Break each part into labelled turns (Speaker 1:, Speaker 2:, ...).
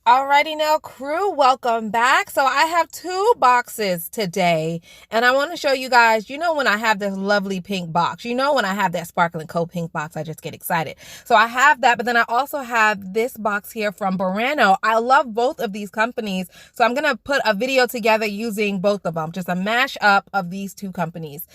Speaker 1: Alrighty now, crew, welcome back. So I have two boxes today, and I want to show you guys, when I have this lovely pink box, when I have that sparkling coat pink box, I just get excited. So I have that, but then I also have this box here from Burano. I love both of these companies, so I'm going to put a video together using both of them, just a mash up of these two companies.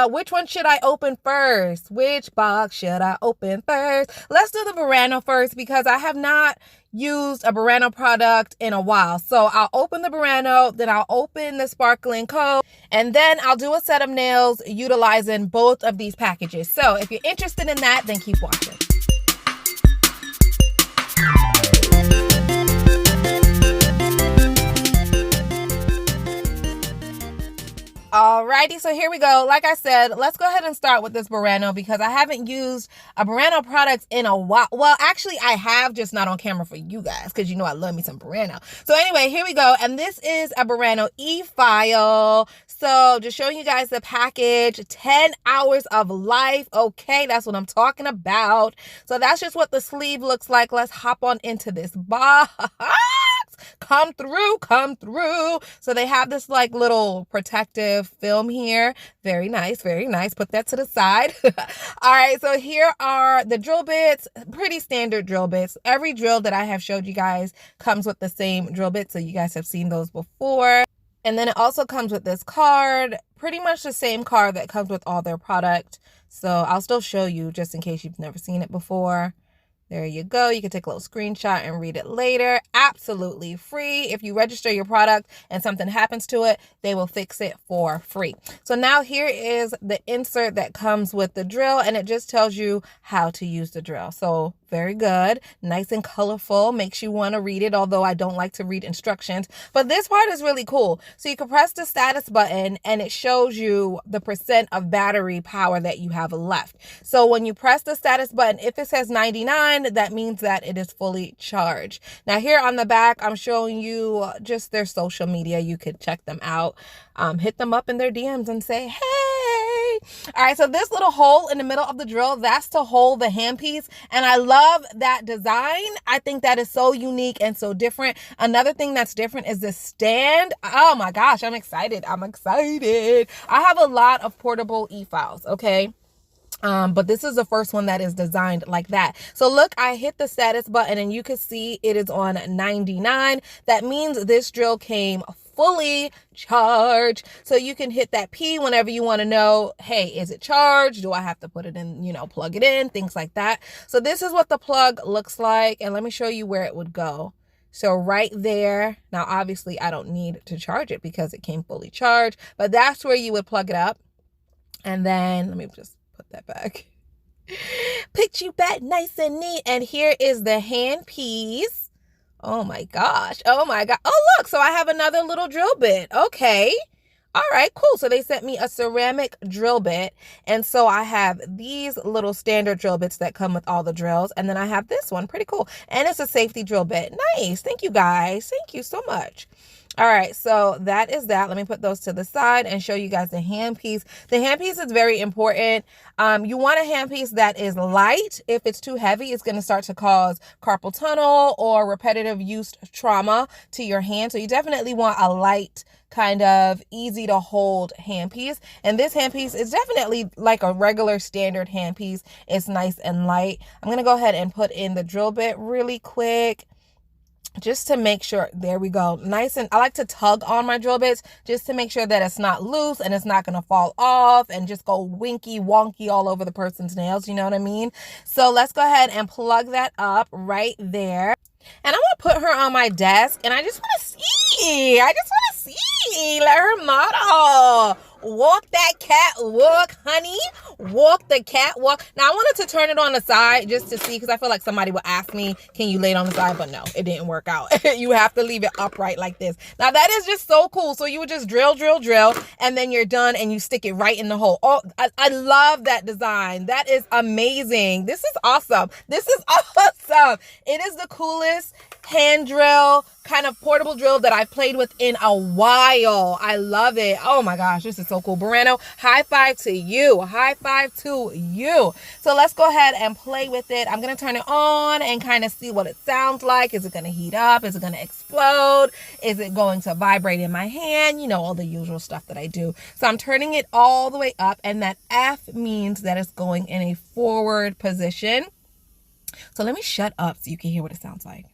Speaker 1: Which one should I open first? Which box should I open first? Let's do the Burano first because I have not used a Burano product in a while. So I'll open the Burano, then I'll open the sparkling coat, and then I'll do a set of nails utilizing both of these packages. So if you're interested in that, then keep watching. Alrighty, so here we go. Like I said, let's go ahead and start with this Burano because I haven't used a Burano product in a while. Well, actually, I have, just not on camera for you guys because I love me some Burano. So anyway, here we go. And this is a Burano E File. So just showing you guys the package, 10 hours of life. Okay, that's what I'm talking about. So that's just what the sleeve looks like. Let's hop on into this box. Come through. So they have this like little protective film here. Very nice. Put that to the side. All right, so here are the drill bits, pretty standard drill bits. Every drill that I have showed you guys comes with the same drill bits, so you guys have seen those before. And then it also comes with this card, pretty much the same card that comes with all their product. So I'll still show you just in case you've never seen it before. There you go. You can take a little screenshot and read it later. Absolutely free. If you register your product and something happens to it, they will fix it for free. So now here is the insert that comes with the drill, and it just tells you how to use the drill. So very good. Nice and colorful. Makes you want to read it, although I don't like to read instructions. But this part is really cool. So you can press the status button and it shows you the percent of battery power that you have left. So when you press the status button, if it says 99, that means that it is fully charged. Now here on the back, I'm showing you just their social media. You could check them out. Hit them up in their DMs and say, hey. All right, so this little hole in the middle of the drill, that's to hold the handpiece. And I love that design. I think that is so unique and so different. Another thing that's different is the stand. Oh my gosh, I'm excited. I have a lot of portable e-files, okay? But this is the first one that is designed like that. So look, I hit the status button and you can see it is on 99. That means this drill came fully charged. So you can hit that P whenever you want to know, hey, is it charged? Do I have to put it in, plug it in, things like that. So this is what the plug looks like. And let me show you where it would go. So right there, now obviously I don't need to charge it because it came fully charged, but that's where you would plug it up. And then let me just put that back. Put you back nice and neat. And here is the handpiece. Oh my gosh. Oh look, so I have another little drill bit. Okay. All right, cool. So they sent me a ceramic drill bit. And so I have these little standard drill bits that come with all the drills. And then I have this one, pretty cool. And it's a safety drill bit. Nice. Thank you guys. Thank you so much. All right, so that is that. Let me put those to the side and show you guys the handpiece. The handpiece is very important. You want a handpiece that is light. If it's too heavy, it's going to start to cause carpal tunnel or repetitive use trauma to your hand. So you definitely want a light, kind of easy to hold handpiece. And this handpiece is definitely like a regular standard handpiece. It's nice and light. I'm going to go ahead and put in the drill bit really quick, just to make sure. There we go. Nice. And I like to tug on my drill bits just to make sure that it's not loose and it's not going to fall off and just go winky wonky all over the person's nails. You know what I mean? So let's go ahead and plug that up right there. And I want to put her on my desk and I just want to see. Let her model. Walk that cat walk, honey. Walk the cat walk. Now, I wanted to turn it on the side just to see because I feel like somebody will ask me, can you lay it on the side? But no, it didn't work out. You have to leave it upright like this. Now, that is just so cool. So you would just drill, and then you're done and you stick it right in the hole. Oh, I love that design. That is amazing. This is awesome. It is the coolest hand drill kind of portable drill that I've played with in a while. I love it. Oh my gosh, this is so cool. Burano, high five to you. High five to you. So let's go ahead and play with it. I'm going to turn it on and kind of see what it sounds like. Is it going to heat up? Is it going to explode? Is it going to vibrate in my hand? You know, all the usual stuff that I do. So I'm turning it all the way up, and that F means that it's going in a forward position. So let me shut up so you can hear what it sounds like.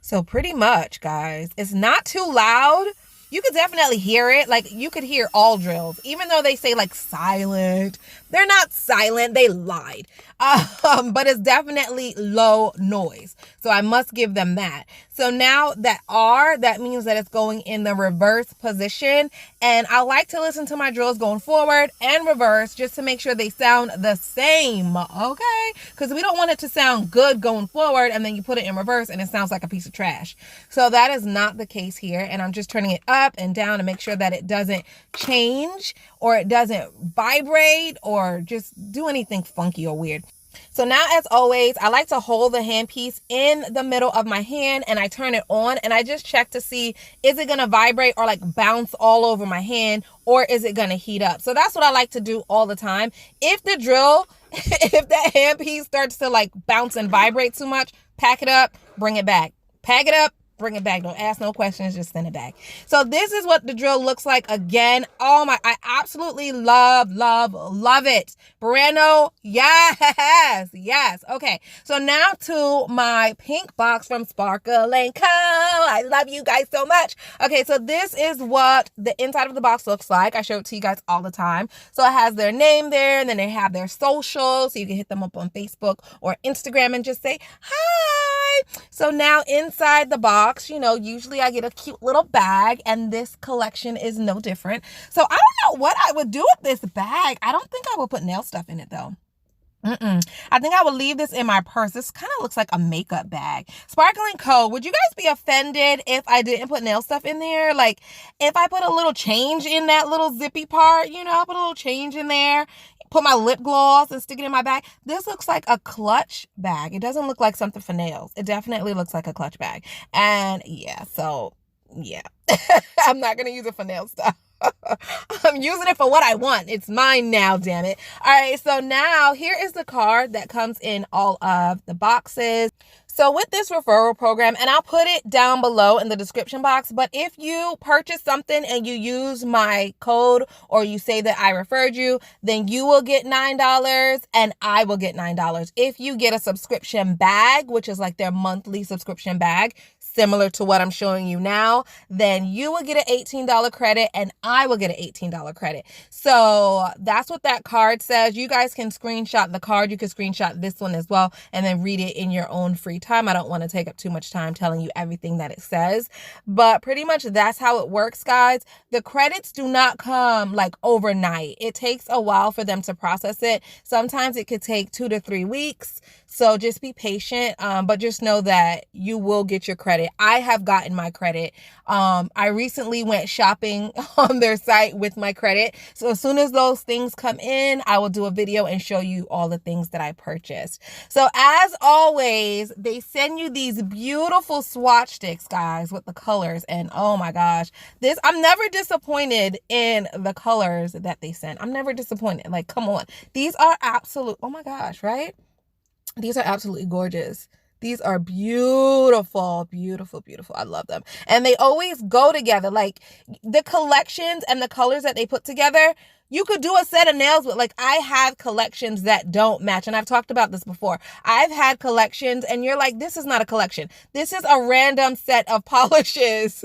Speaker 1: So pretty much, guys, it's not too loud. You could definitely hear it. Like, you could hear all drills, even though they say like silent. They're not silent. They lied. But it's definitely low noise. So I must give them that. So now that R, that means that it's going in the reverse position. And I like to listen to my drills going forward and reverse just to make sure they sound the same. Okay? Because we don't want it to sound good going forward and then you put it in reverse and it sounds like a piece of trash. So that is not the case here. And I'm just turning it up and down to make sure that it doesn't change or it doesn't vibrate or just do anything funky or weird. So now, as always, I like to hold the handpiece in the middle of my hand and I turn it on and I just check to see, is it going to vibrate or like bounce all over my hand, or is it going to heat up? So that's what I like to do all the time. If the drill, if that handpiece starts to like bounce and vibrate too much, pack it up, bring it back. Pack it up, bring it back. Don't ask no questions, just send it back. So this is what the drill looks like again. Oh my, I absolutely love it. Burano, yes. Okay, so now to my pink box from Sparkle & Co. I love you guys so much. Okay, so this is what the inside of the box looks like. I show it to you guys all the time. So it has their name there, and then they have their social, so you can hit them up on Facebook or Instagram and just say, hi. So now inside the box, you know, usually I get a cute little bag, and this collection is no different. So I don't know what I would do with this bag. I don't think I would put nail stuff in it though. I think I would leave this in my purse. This kind of looks like a makeup bag. Sparkle & Co. Would you guys be offended if I didn't put nail stuff in there? Like, if I put a little change in that little zippy part, you know, I put a little change in there, put my lip gloss and stick it in my bag. This looks like a clutch bag. It doesn't look like something for nails. It definitely looks like a clutch bag. And yeah, so yeah, I'm not going to use it for nail stuff. I'm using it for what I want. It's mine now, damn it. All right, so now here is the card that comes in all of the boxes. So with this referral program, and I'll put it down below in the description box, but if you purchase something and you use my code or you say that I referred you, then you will get $9 and I will get $9. If you get a subscription bag, which is like their monthly subscription bag, similar to what I'm showing you now, then you will get an $18 credit and I will get an $18 credit. So that's what that card says. You guys can screenshot the card. You can screenshot this one as well and then read it in your own free time. I don't want to take up too much time telling you everything that it says, but pretty much that's how it works, guys. The credits do not come like overnight. It takes a while for them to process it. Sometimes it could take 2 to 3 weeks. So just be patient, but just know that you will get your credit. I have gotten my credit. I recently went shopping on their site with my credit. So as soon as those things come in, I will do a video and show you all the things that I purchased. So as always, they send you these beautiful swatch sticks, guys, with the colors. And oh my gosh, I'm never disappointed in the colors that they send. I'm never disappointed. Like, come on. These are absolute, oh my gosh, right? These are absolutely gorgeous. These are beautiful, beautiful, beautiful. I love them. And they always go together. Like, the collections and the colors that they put together, you could do a set of nails, but like, I have collections that don't match. And I've talked about this before. I've had collections and you're like, this is not a collection. This is a random set of polishes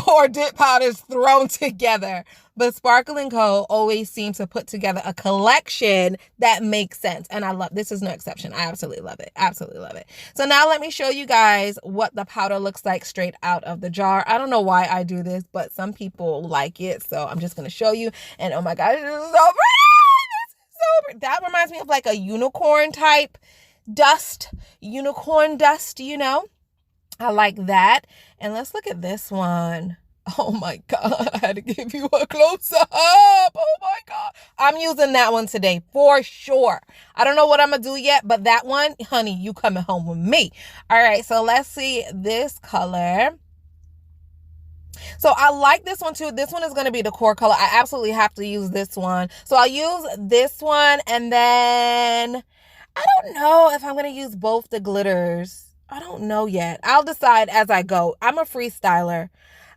Speaker 1: or dip powders thrown together. But Sparkle & Co. always seems to put together a collection that makes sense. And I love, this is no exception. I absolutely love it. Absolutely love it. So now let me show you guys what the powder looks like straight out of the jar. I don't know why I do this, but some people like it. So I'm just going to show you. And oh my gosh, this is so pretty. This is so pretty. That reminds me of like a unicorn type dust, unicorn dust, you know. I like that. And let's look at this one. Oh my God, I had to give you a close up. Oh my God. I'm using that one today for sure. I don't know what I'm going to do yet, but that one, honey, you coming home with me. All right, so let's see this color. So I like this one too. This one is going to be the core color. I absolutely have to use this one. So I'll use this one, and then I don't know if I'm going to use both the glitters. I don't know yet. I'll decide as I go. I'm a freestyler.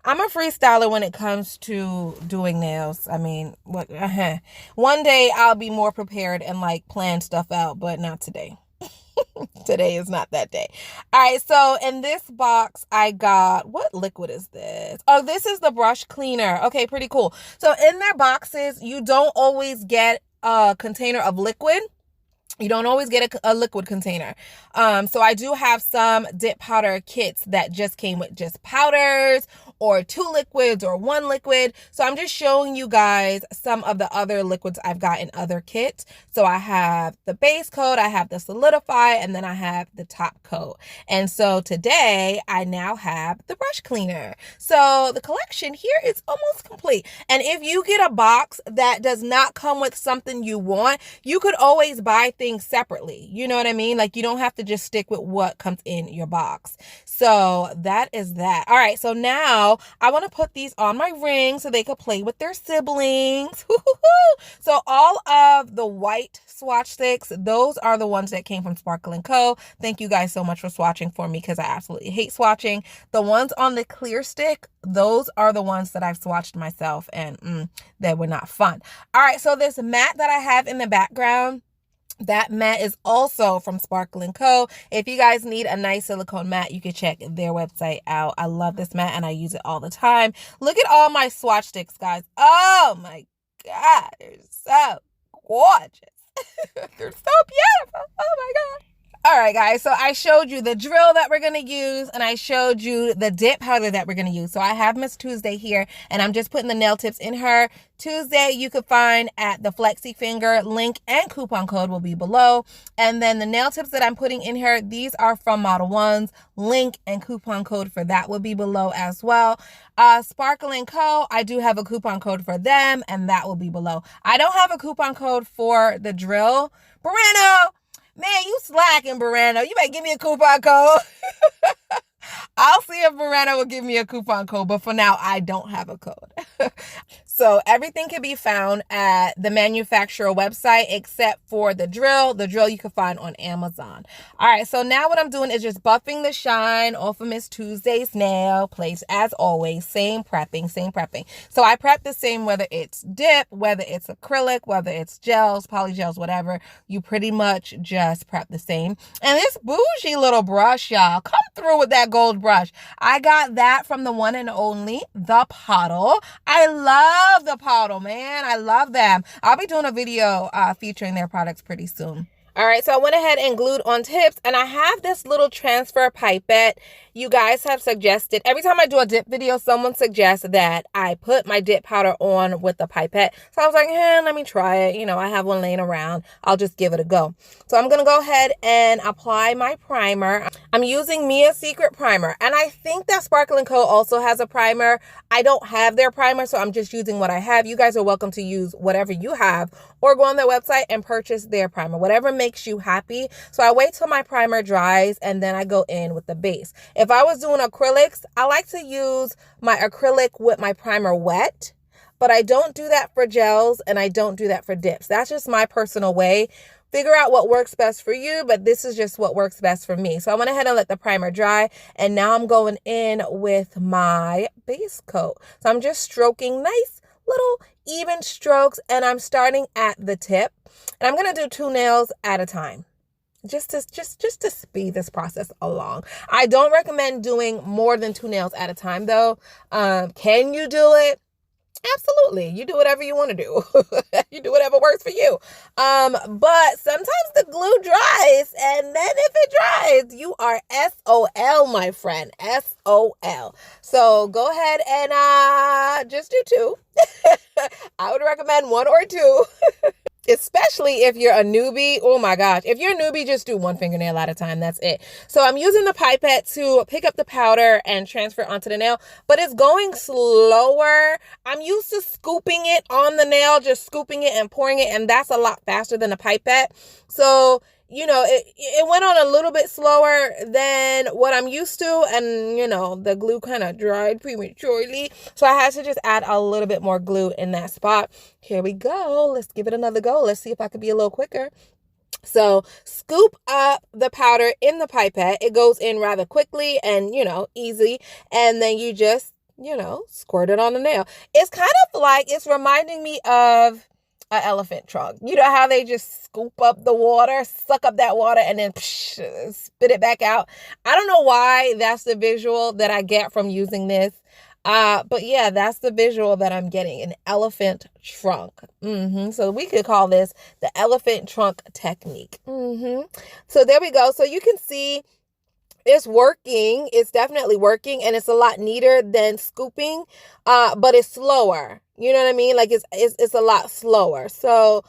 Speaker 1: When it comes to doing nails. I mean, one day I'll be more prepared and like plan stuff out, but not today. Today is not that day. All right, so in this box, I got, what liquid is this? Oh, this is the brush cleaner. Okay, pretty cool. So in their boxes, you don't always get a container of liquid. You don't always get a liquid container. So I do have some dip powder kits that just came with just powders or 2 liquids or 1 liquid. So I'm just showing you guys some of the other liquids I've got in other kits. So I have the base coat, I have the solidify, and then I have the top coat. And so today I now have the brush cleaner. So the collection here is almost complete. And if you get a box that does not come with something you want, you could always buy things separately. You know what I mean? Like, you don't have to just stick with what comes in your box. So that is that. All right, so now I want to put these on my ring so they could play with their siblings. So all of the white swatch sticks, those are the ones that came from Sparkle & Co. Thank you guys so much for swatching for me, because I absolutely hate swatching. The ones on the clear stick, those are the ones that I've swatched myself, and they were not fun. All right, so this mat that I have in the background, that mat is also from Sparkle & Co. If you guys need a nice silicone mat, you can check their website out. I love this mat and I use it all the time. Look at all my swatch sticks, guys. Oh my God, they're so gorgeous. They're so beautiful. Oh my God. All right, guys, so I showed you the drill that we're going to use, and I showed you the dip powder that we're going to use. So I have Miss Tuesday here, and I'm just putting the nail tips in her. Tuesday you could find at the Flexi Finger. Link and coupon code will be below. And then the nail tips that I'm putting in her, these are from Model 1s. Link and coupon code for that will be below as well. Sparkle & Co., I do have a coupon code for them, and that will be below. I don't have a coupon code for the drill. BURANO! Man, you slacking, BURANO. You better give me a coupon code. I'll see if BURANO will give me a coupon code, but for now, I don't have a code. So everything can be found at the manufacturer website except for the drill. The drill you can find on Amazon. All right, so now what I'm doing is just buffing the shine off of Miss Tuesday's nail place. As always, same prepping. So I prep the same, whether it's dip, whether it's acrylic, whether it's gels, polygels, whatever. You pretty much just prep the same. And this bougie little brush, y'all, come through with that gold brush. I got that from the one and only The Pottle. I love The Pottle, man. I love them. I'll be doing a video featuring their products pretty soon. All right, so I went ahead and glued on tips, and I have this little transfer pipette. You guys have suggested, every time I do a dip video, someone suggests that I put my dip powder on with the pipette. So I was like, let me try it. You know, I have one laying around. I'll just give it a go. So I'm going to go ahead and apply my primer. I'm using Mia's Secret Primer, and I think that Sparkle & Co. also has a primer. I don't have their primer, so I'm just using what I have. You guys are welcome to use whatever you have, or go on their website and purchase their primer, whatever makes you happy. So I wait till my primer dries, and then I go in with the base. If I was doing acrylics, I like to use my acrylic with my primer wet, but I don't do that for gels, and I don't do that for dips. That's just my personal way. Figure out what works best for you, but this is just what works best for me. So I went ahead and let the primer dry, and now I'm going in with my base coat. So I'm just stroking nice little even strokes, and I'm starting at the tip, and I'm going to do 2 nails at a time. Just to speed this process along. I don't recommend doing more than 2 nails at a time, though. Can you do it? Absolutely. You do whatever you want to do. You do whatever works for you. But sometimes the glue dries, and then if it dries, you are SOL, my friend. SOL. So go ahead and just do 2. I would recommend 1 or 2. especially if you're a newbie. Oh my gosh. If you're a newbie, just do one fingernail at a time. That's it. So I'm using the pipette to pick up the powder and transfer it onto the nail, but it's going slower. I'm used to scooping it on the nail, just scooping it and pouring it, and that's a lot faster than a pipette. So it went on a little bit slower than what I'm used to. And, the glue kind of dried prematurely. So I had to just add a little bit more glue in that spot. Here we go. Let's give it another go. Let's see if I could be a little quicker. So scoop up the powder in the pipette. It goes in rather quickly and, easy. And then you just, squirt it on the nail. It's kind of like, it's reminding me of an elephant trunk. You know how they just scoop up the water, suck up that water, and then spit it back out. I don't know why that's the visual that I get from using this. But yeah, that's the visual that I'm getting, an elephant trunk. So we could call this the elephant trunk technique. So there we go. So you can see it's working. It's definitely working, and it's a lot neater than scooping, but it's slower. You know what I mean? Like it's a lot slower. So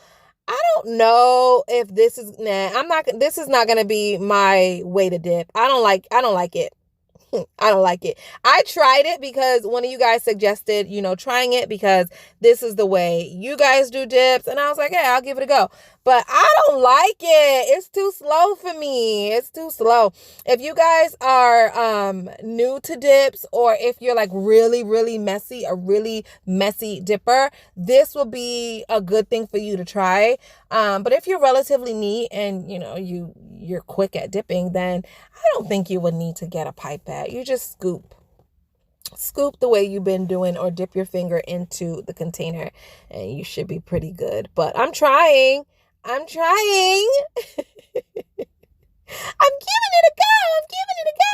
Speaker 1: I don't know if this is this is not going to be my way to dip. I don't like it. I don't like it. I tried it because one of you guys suggested, trying it because this is the way you guys do dips. And I was like, yeah, I'll give it a go. But I don't like it. It's too slow for me. It's too slow. If you guys are new to dips, or if you're like really, really messy, a really messy dipper, this will be a good thing for you to try. But if you're relatively neat and, you're quick at dipping, then I don't think you would need to get a pipette. You just scoop the way you've been doing, or dip your finger into the container, and you should be pretty good. But I'm trying. I'm giving it a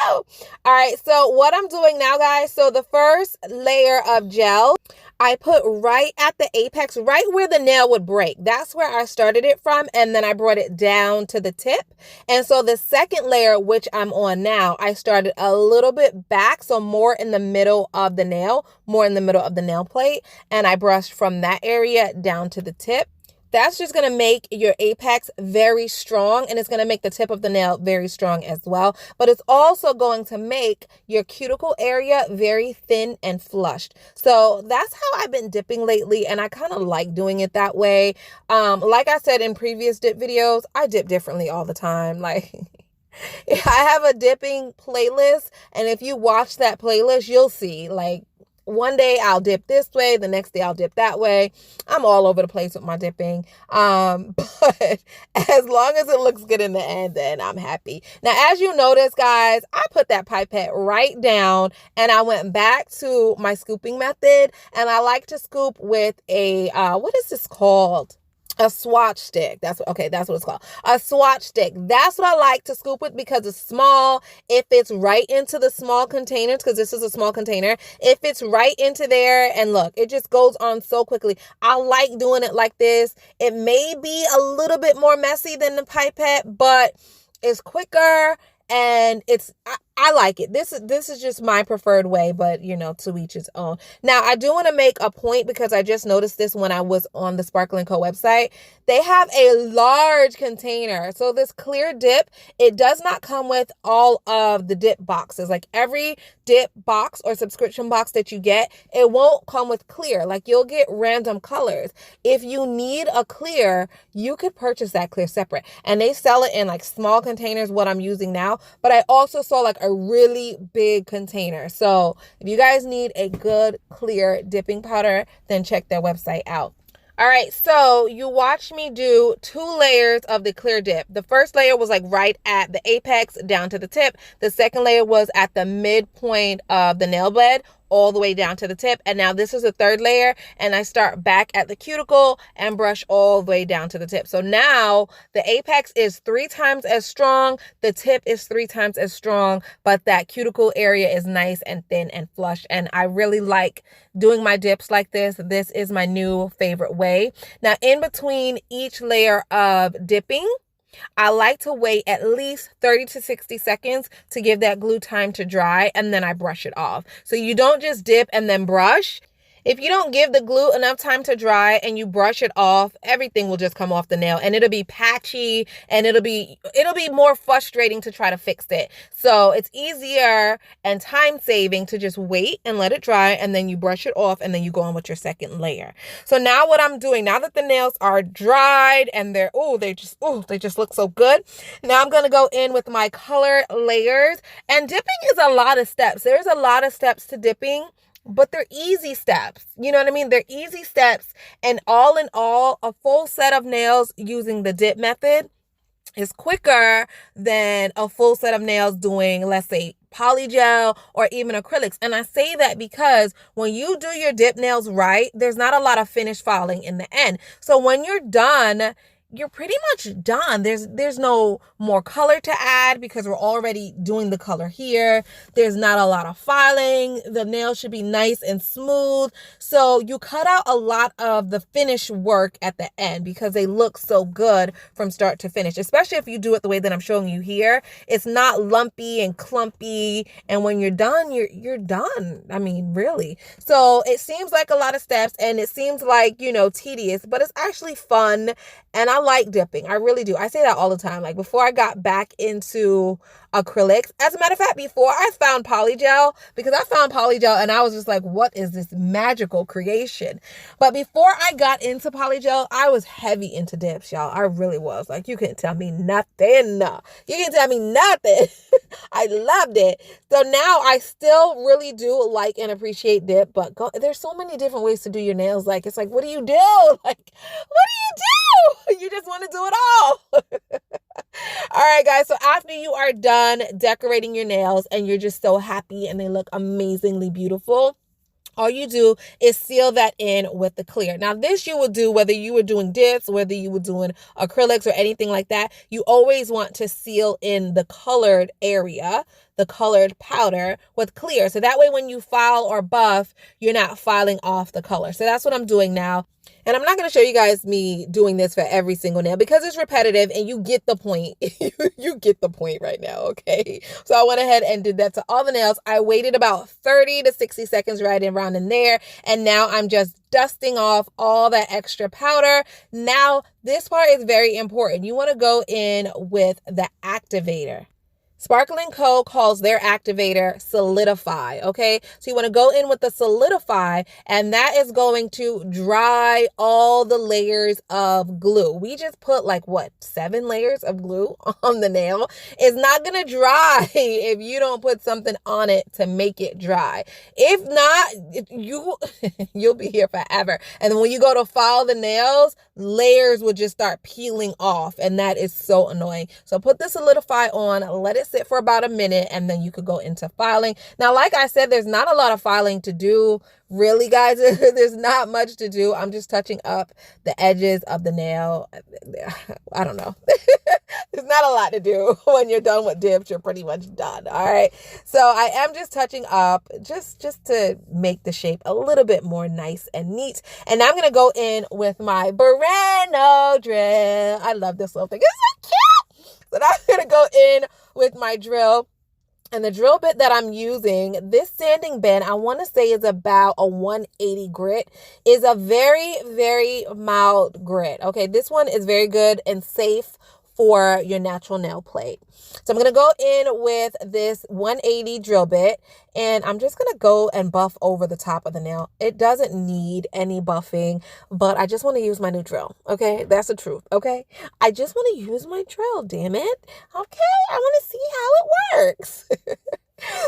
Speaker 1: go. All right. So what I'm doing now, guys, so the first layer of gel, I put right at the apex, right where the nail would break. That's where I started it from. And then I brought it down to the tip. And so the second layer, which I'm on now, I started a little bit back. So more in the middle of the nail, more in the middle of the nail plate. And I brushed from that area down to the tip. That's just going to make your apex very strong, and it's going to make the tip of the nail very strong as well. But it's also going to make your cuticle area very thin and flushed. So that's how I've been dipping lately, and I kind of like doing it that way. Like I said in previous dip videos, I dip differently all the time. Like I have a dipping playlist, and if you watch that playlist, you'll see like one day I'll dip this way, the next day I'll dip that way. I'm all over the place with my dipping. But as long as it looks good in the end, then I'm happy. Now, as you notice, guys, I put that pipette right down and I went back to my scooping method, and I like to scoop with a, what is this called? A swatch stick. That's what it's called. A swatch stick. That's what I like to scoop with because it's small. It fits right into the small containers, because this is a small container. It fits right into there, and look, it just goes on so quickly. I like doing it like this. It may be a little bit more messy than the pipette, but it's quicker. And I like it. This is just my preferred way, but to each his own. Now, I do want to make a point, because I just noticed this when I was on the Sparkle & Co website. They have a large container. So this clear dip, it does not come with all of the dip boxes. Like every dip box or subscription box that you get, it won't come with clear. Like you'll get random colors. If you need a clear, you could purchase that clear separate. And they sell it in like small containers, what I'm using now. But I also saw like a really big container. So if you guys need a good clear dipping powder, then check their website out. All right, so you watched me do 2 layers of the clear dip. The first layer was like right at the apex down to the tip. The second layer was at the midpoint of the nail bed all the way down to the tip. And now this is the third layer, and I start back at the cuticle and brush all the way down to the tip. So now the apex is 3 times as strong, the tip is 3 times as strong, but that cuticle area is nice and thin and flush. And I really like doing my dips like this. This is my new favorite way. Now, in between each layer of dipping, I like to wait at least 30 to 60 seconds to give that glue time to dry, and then I brush it off. So you don't just dip and then brush. If you don't give the glue enough time to dry and you brush it off, everything will just come off the nail and it'll be patchy and it'll be more frustrating to try to fix it. So it's easier and time saving to just wait and let it dry, and then you brush it off and then you go on with your second layer. So now what I'm doing, now that the nails are dried and they just look so good. Now I'm going to go in with my color layers, and dipping is a lot of steps. There's a lot of steps to dipping, but they're easy steps. You know what I mean? They're easy steps. And all in all, a full set of nails using the dip method is quicker than a full set of nails doing, let's say, polygel or even acrylics. And I say that because when you do your dip nails right, there's not a lot of finish filing in the end. So when you're done, you're pretty much done. There's no more color to add because we're already doing the color here. There's not a lot of filing. The nail should be nice and smooth. So you cut out a lot of the finish work at the end because they look so good from start to finish, especially if you do it the way that I'm showing you here. It's not lumpy and clumpy. And when you're done, you're done. I mean, really. So it seems like a lot of steps and it seems like, tedious, but it's actually fun. And I like dipping. I really do. I say that all the time. Like before I got back into acrylics, as a matter of fact, before I found polygel, because I found polygel and I was just like, what is this magical creation? But before I got into polygel, I was heavy into dips, y'all. I really was. Like, you couldn't tell me nothing. You can't tell me nothing. I loved it. So now I still really do like and appreciate dip, but there's so many different ways to do your nails. Like, it's like, what do you do? Like, what do you do? You just want to do it all. All right, guys. So after you are done decorating your nails and you're just so happy and they look amazingly beautiful, all you do is seal that in with the clear. Now, this you will do whether you were doing dips, whether you were doing acrylics or anything like that. You always want to seal in the colored area, the colored powder, with clear. So that way when you file or buff, you're not filing off the color. So that's what I'm doing now. And I'm not going to show you guys me doing this for every single nail because it's repetitive and you get the point. You get the point right now, okay? So I went ahead and did that to all the nails. I waited about 30 to 60 seconds right around in there. And now I'm just dusting off all that extra powder. Now, this part is very important. You want to go in with the activator. Sparkle & Co. calls their activator Solidify, okay? So you want to go in with the Solidify, and that is going to dry all the layers of glue. We just put 7 layers of glue on the nail. It's not going to dry if you don't put something on it to make it dry. If not, you'll be here forever. And then when you go to file the nails, layers will just start peeling off, and that is so annoying. So put the Solidify on, let it sit for about a minute, and then you could go into filing. Now, like I said, there's not a lot of filing to do. Really, guys, there's not much to do. I'm just touching up the edges of the nail. I don't know. There's not a lot to do. When you're done with dips, you're pretty much done. All right. So I am just touching up just to make the shape a little bit more nice and neat. And now I'm going to go in with my Burano drill. I love this little thing. It's so cute. So now I'm going to go in with my drill. And the drill bit that I'm using, this sanding bit, I want to say is about a 180 grit, is a very, very mild grit. Okay, this one is very good and safe for your natural nail plate. So I'm going to go in with this 180 drill bit, and I'm just going to go and buff over the top of the nail. It doesn't need any buffing, but I just want to use my new drill. Okay, that's the truth. Okay, I just want to use my drill, damn it. Okay, I want to see how it works.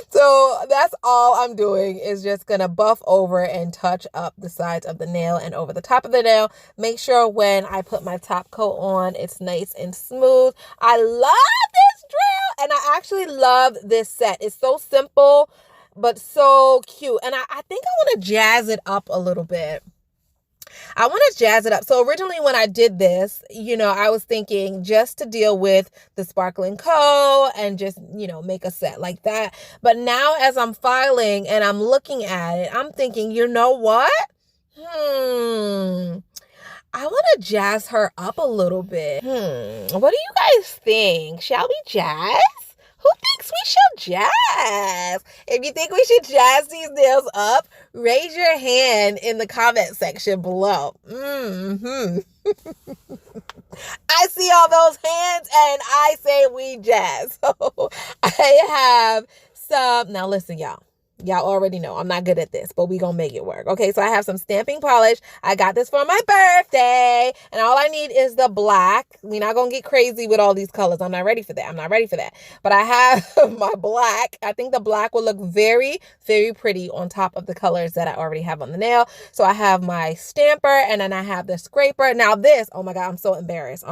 Speaker 1: So that's all I'm doing is just going to buff over and touch up the sides of the nail and over the top of the nail. Make sure when I put my top coat on, it's nice and smooth. I love this drill, and I actually love this set. It's so simple, but so cute. And I think I want to jazz it up a little bit. I want to jazz it up. So originally when I did this, I was thinking just to deal with the Sparkle & Co. and just, make a set like that. But now as I'm filing and I'm looking at it, I'm thinking, you know what? I want to jazz her up a little bit. What do you guys think? Shall we jazz? Who thinks we shall jazz. If you think we should jazz these nails up, raise your hand in the comment section below. I see all those hands and I say we jazz. So I have some, now listen, y'all. Y'all already know I'm not good at this, but we gonna make it work. Okay, so I have some stamping polish. I got this for my birthday, and all I need is the black. We're not gonna get crazy with all these colors. I'm not ready for that. But I have my black. I think the black will look very, very pretty on top of the colors that I already have on the nail. So I have my stamper, and then I have the scraper. Now this, oh my God, I'm so embarrassed.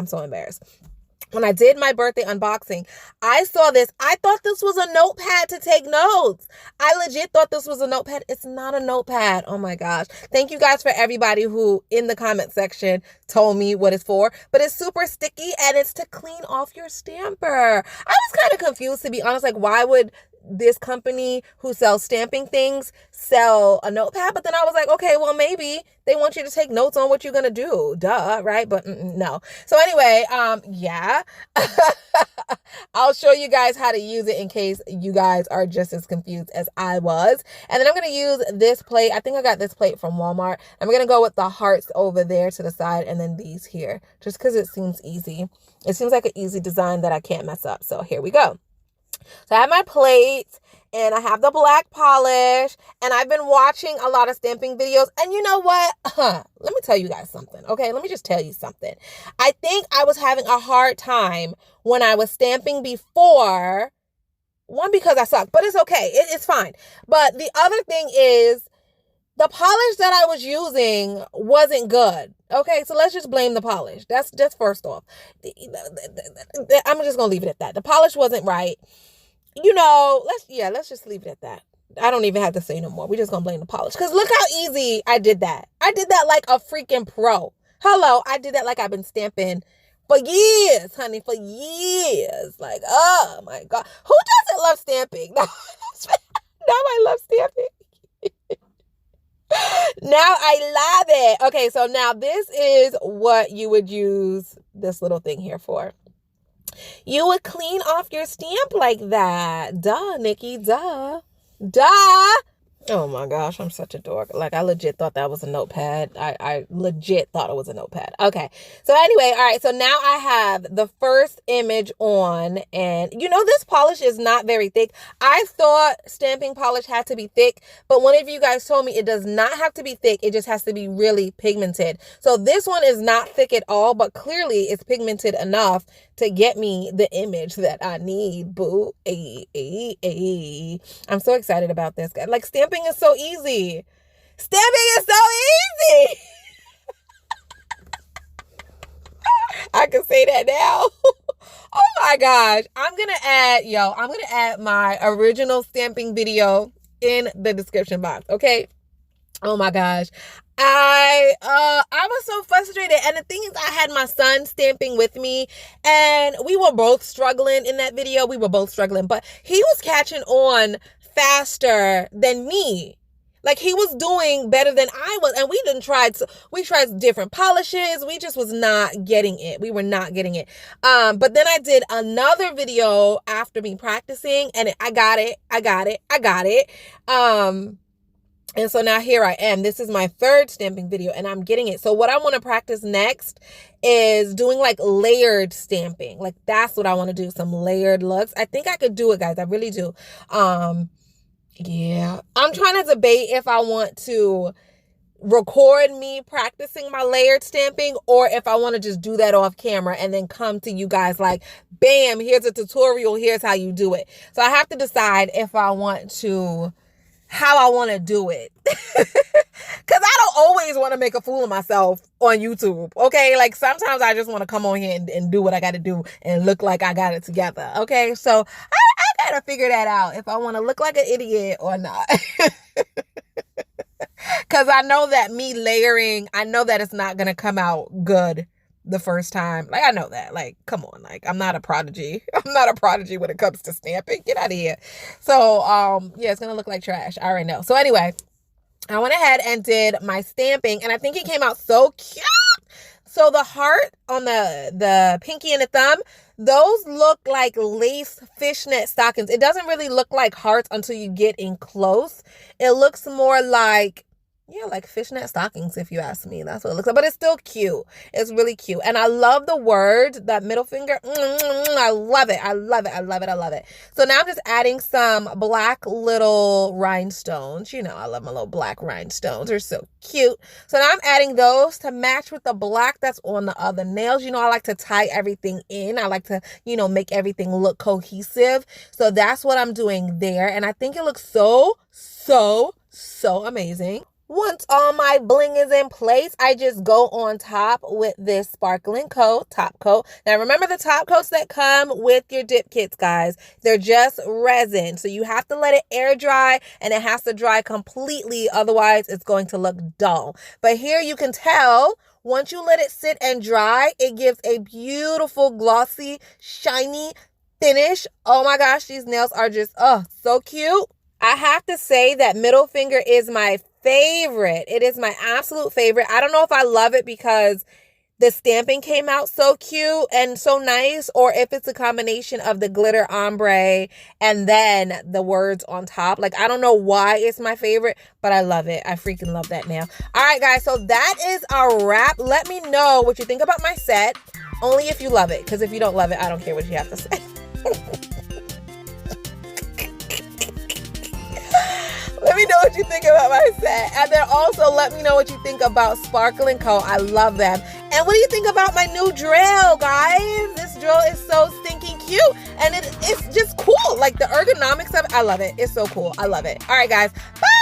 Speaker 1: When I did my birthday unboxing, I saw this. I thought this was a notepad to take notes. I legit thought this was a notepad. It's not a notepad. Oh my gosh. Thank you guys for everybody who in the comment section told me what it's for. But it's super sticky and it's to clean off your stamper. I was kind of confused, to be honest. Like, why would this company who sells stamping things sell a notepad? But then I was like, okay, well, maybe they want you to take notes on what you're gonna do, duh, right? But no. So anyway, yeah. I'll show you guys how to use it in case you guys are just as confused as I was. And then I'm gonna use this plate. I think I got this plate from Walmart. I'm gonna go with the hearts over there to the side and then these here, just because it seems easy. It seems like an easy design that I can't mess up. So here we go. So I have my plate and I have the black polish and I've been watching a lot of stamping videos. And you know what? Let me tell you guys something. Okay, let me just tell you something. I think I was having a hard time when I was stamping before. One, because I suck, but it's okay. It's fine. But the other thing is the polish that I was using wasn't good. Okay, so let's just blame the polish. That's just first off. I'm just going to leave it at that. The polish wasn't right. You know, let's just leave it at that. I don't even have to say no more. We're just going to blame the polish. Because look how easy I did that. I did that like a freaking pro. Hello, I did that like I've been stamping for years, honey, for years. Like, oh my God. Who doesn't love stamping? Now I love stamping. Now I love it. Okay, so now this is what you would use this little thing here for. You would clean off your stamp like that. Duh, Nikki, duh. Oh my gosh, I'm such a dork. Like, I legit thought that was a notepad. I legit thought it was a notepad. Okay, so anyway, all right, so now I have the first image on, and you know, this polish is not very thick. I thought stamping polish had to be thick, but one of you guys told me it does not have to be thick. It just has to be really pigmented. So this one is not thick at all, but clearly it's pigmented enough to get me the image that I need, boo. I'm so excited about this, guys. Like, stamping is so easy. Stamping is so easy. I can say that now. Oh my gosh. I'm going to add my original stamping video in the description box, okay? Oh my gosh. I was so frustrated. And the thing is, I had my son stamping with me and we were both struggling in that video. We were both struggling, but he was catching on faster than me. Like, he was doing better than I was. And we tried different polishes. We just was not getting it. We were not getting it. But then I did another video after me practicing and I got it. And so now here I am. This is my third stamping video and I'm getting it. So what I want to practice next is doing like layered stamping. Like, that's what I want to do. Some layered looks. I think I could do it, guys. I really do. Yeah. I'm trying to debate if I want to record me practicing my layered stamping or if I want to just do that off camera and then come to you guys like, bam, here's a tutorial. Here's how you do it. So I have to decide if I want to, how I want to do it. Because I don't always want to make a fool of myself on YouTube. Okay. Like, sometimes I just want to come on here and do what I got to do and look like I got it together. Okay. So I got to figure that out if I want to look like an idiot or not. Because I know that me layering, I know that it's not going to come out good the first time. Like, I know that. Like, come on. Like, I'm not a prodigy. I'm not a prodigy when it comes to stamping. Get out of here. So, yeah, it's going to look like trash. I already know. So anyway, I went ahead and did my stamping and I think it came out so cute. So the heart on the pinky and the thumb, those look like lace fishnet stockings. It doesn't really look like hearts until you get in close. It looks more like, yeah, like fishnet stockings, if you ask me. That's what it looks like. But it's still cute. It's really cute. And I love the word, that middle finger. I love it. I love it. I love it. I love it. So now I'm just adding some black little rhinestones. You know, I love my little black rhinestones. They're so cute. So now I'm adding those to match with the black that's on the other nails. You know, I like to tie everything in. I like to, you know, make everything look cohesive. So that's what I'm doing there. And I think it looks so amazing. Once all my bling is in place, I just go on top with this sparkling coat, top coat. Now remember the top coats that come with your dip kits, guys. They're just resin. So you have to let it air dry and it has to dry completely. Otherwise, it's going to look dull. But here you can tell, once you let it sit and dry, it gives a beautiful, glossy, shiny finish. Oh my gosh, these nails are just, so cute. I have to say that middle finger is my favorite. It is my absolute favorite. I don't know if I love it because the stamping came out so cute and so nice, or if it's a combination of the glitter ombre and then the words on top. Like, I don't know why it's my favorite, but I love it. I freaking love that nail. All right, guys, so that is our wrap. Let me know what you think about my set, only if you love it, because if you don't love it, I don't care what you have to say. Let me know what you think about my set. And then also let me know what you think about Sparkling Co. I love them. And what do you think about my new drill, guys? This drill is so stinking cute. And it's just cool. Like the ergonomics of it, I love it. It's so cool. I love it. All right, guys. Bye.